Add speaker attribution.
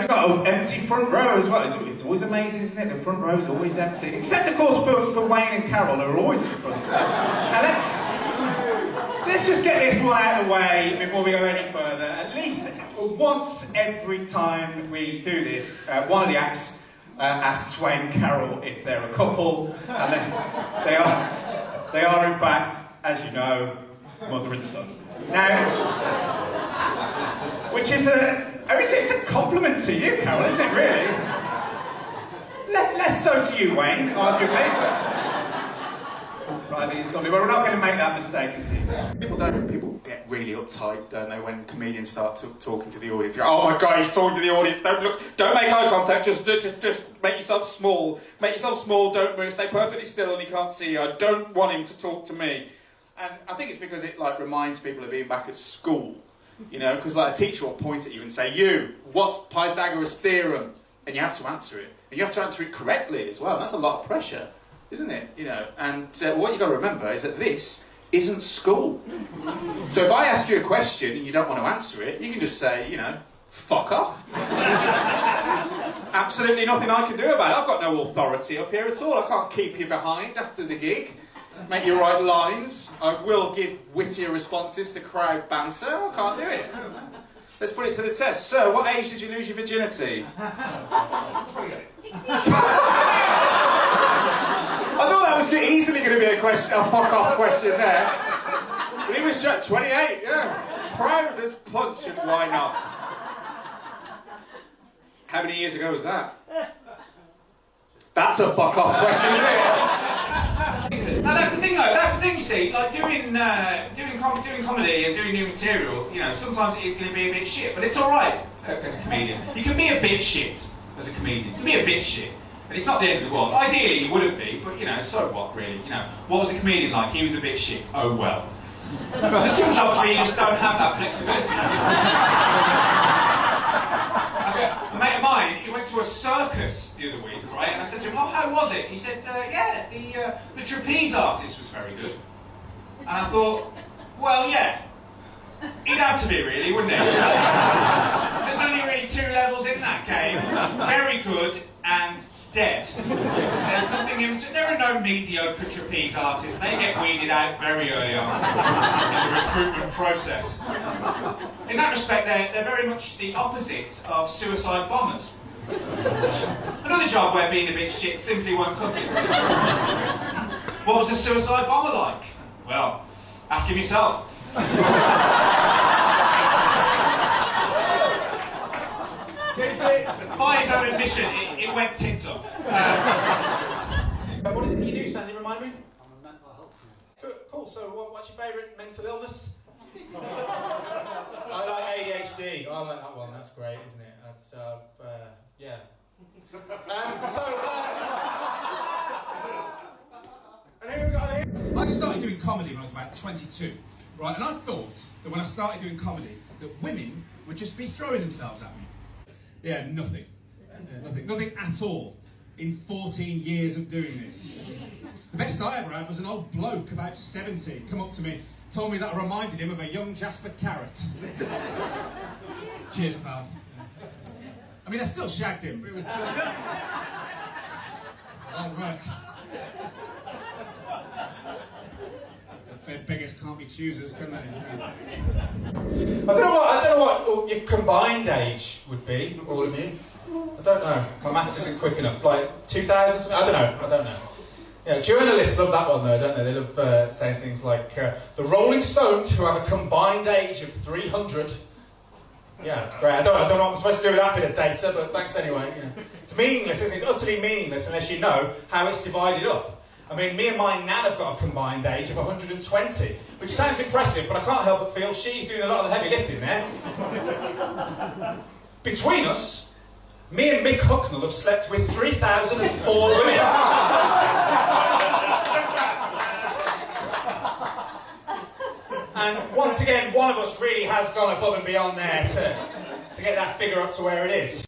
Speaker 1: got an empty front row as well. It's always amazing, isn't it? The front row is always empty. Except, of course, for Wayne and Carol, who are always at the front. Now, let's just get this one out of the way before we go any further. At least once every time we do this, one of the acts asks Wayne and Carol if they're a couple, and they are in fact, as you know, mother and son. Now, which is it's a compliment to you, Carol, isn't it, really? Less so to you, Wayne, arguably. But I think it's lovely. But we're not going to make that mistake, is it? People get really uptight, don't they, when comedians start talking to the audience. They go, oh my God, he's talking to the audience. Don't make eye contact. Just make yourself small. Make yourself small. Don't move. Stay perfectly still, and he can't see you. I don't want him to talk to me. And I think it's because it reminds people of being back at school, you know, because a teacher will point at you and say, "You, what's Pythagoras' theorem?" And you have to answer it, and you have to answer it correctly as well. And that's a lot of pressure, isn't it? You know, and what you got to remember is that this isn't school. So if I ask you a question and you don't want to answer it, you can just say, you know, fuck off. Absolutely nothing I can do about it. I've got no authority up here at all. I can't keep you behind after the gig. Make you write lines. I will give wittier responses to crowd banter. I can't do it. Let's put it to the test. So, what age did you lose your virginity? I thought that was easily going to be a fuck-off question there. But he was just 28, yeah. Proud as punch, and why not? How many years ago was that? That's a fuck-off question, isn't it? Now that's the thing, though. That's the thing, you see. Like doing comedy and doing new material, you know, sometimes it is going to be a bit shit, but it's all right as a comedian. You can be a bit shit as a comedian. You can be a bit shit, but it's not the end of the world. Ideally, you wouldn't be, but you know, so what, really? You know, what was a comedian like? He was a bit shit. Oh well. There's some jobs where you just don't have that flexibility. A mate of mine, he went to a circus the other week, right? And I said to him, "Oh, how was it?" He said, "Yeah, the trapeze artist was very good." And I thought, well, yeah, he'd have to be really, wouldn't he? There's only really two levels in that game: very good and dead. There's nothing in between. There are no mediocre trapeze artists. They get weeded out very early on in the recruitment process. In that respect, they're very much the opposite of suicide bombers. Another job where being a bit shit simply won't cut it. What was a suicide bomber like? Well, ask him yourself. By his own admission, it went tits up. What is it that you do, Sandy? Remind me?
Speaker 2: I'm a mental health nurse.
Speaker 1: Cool. So, what's your favourite mental illness? I like ADHD. I like that one. That's great, isn't it? That's yeah. And who we got here? I started doing comedy when I was about 22, right? And I thought that when I started doing comedy, that women would just be throwing themselves at me. Yeah, nothing. Nothing at all. In 14 years of doing this. The best I ever had was an old bloke about 70 come up to me, told me that I reminded him of a young Jasper Carrot. Cheers, pal. I mean, I still shagged him, but it was still hard work. Beggars can't be choosers, can they? Yeah. I don't know what your combined age would be, all of you. I don't know. My maths isn't quick enough. Like 2000 something? I don't know. Yeah, journalists love that one though, don't they? They love saying things like the Rolling Stones, who have a combined age of 300. Yeah, great. I don't know what I'm supposed to do with that bit of data, but thanks anyway. You know. It's meaningless, isn't it? It's utterly meaningless unless you know how it's divided up. I mean, me and my nan have got a combined age of 120, which sounds impressive, but I can't help but feel she's doing a lot of the heavy lifting there. Between us, me and Mick Hucknall have slept with 3,004 women. And once again, one of us really has gone above and beyond there to get that figure up to where it is.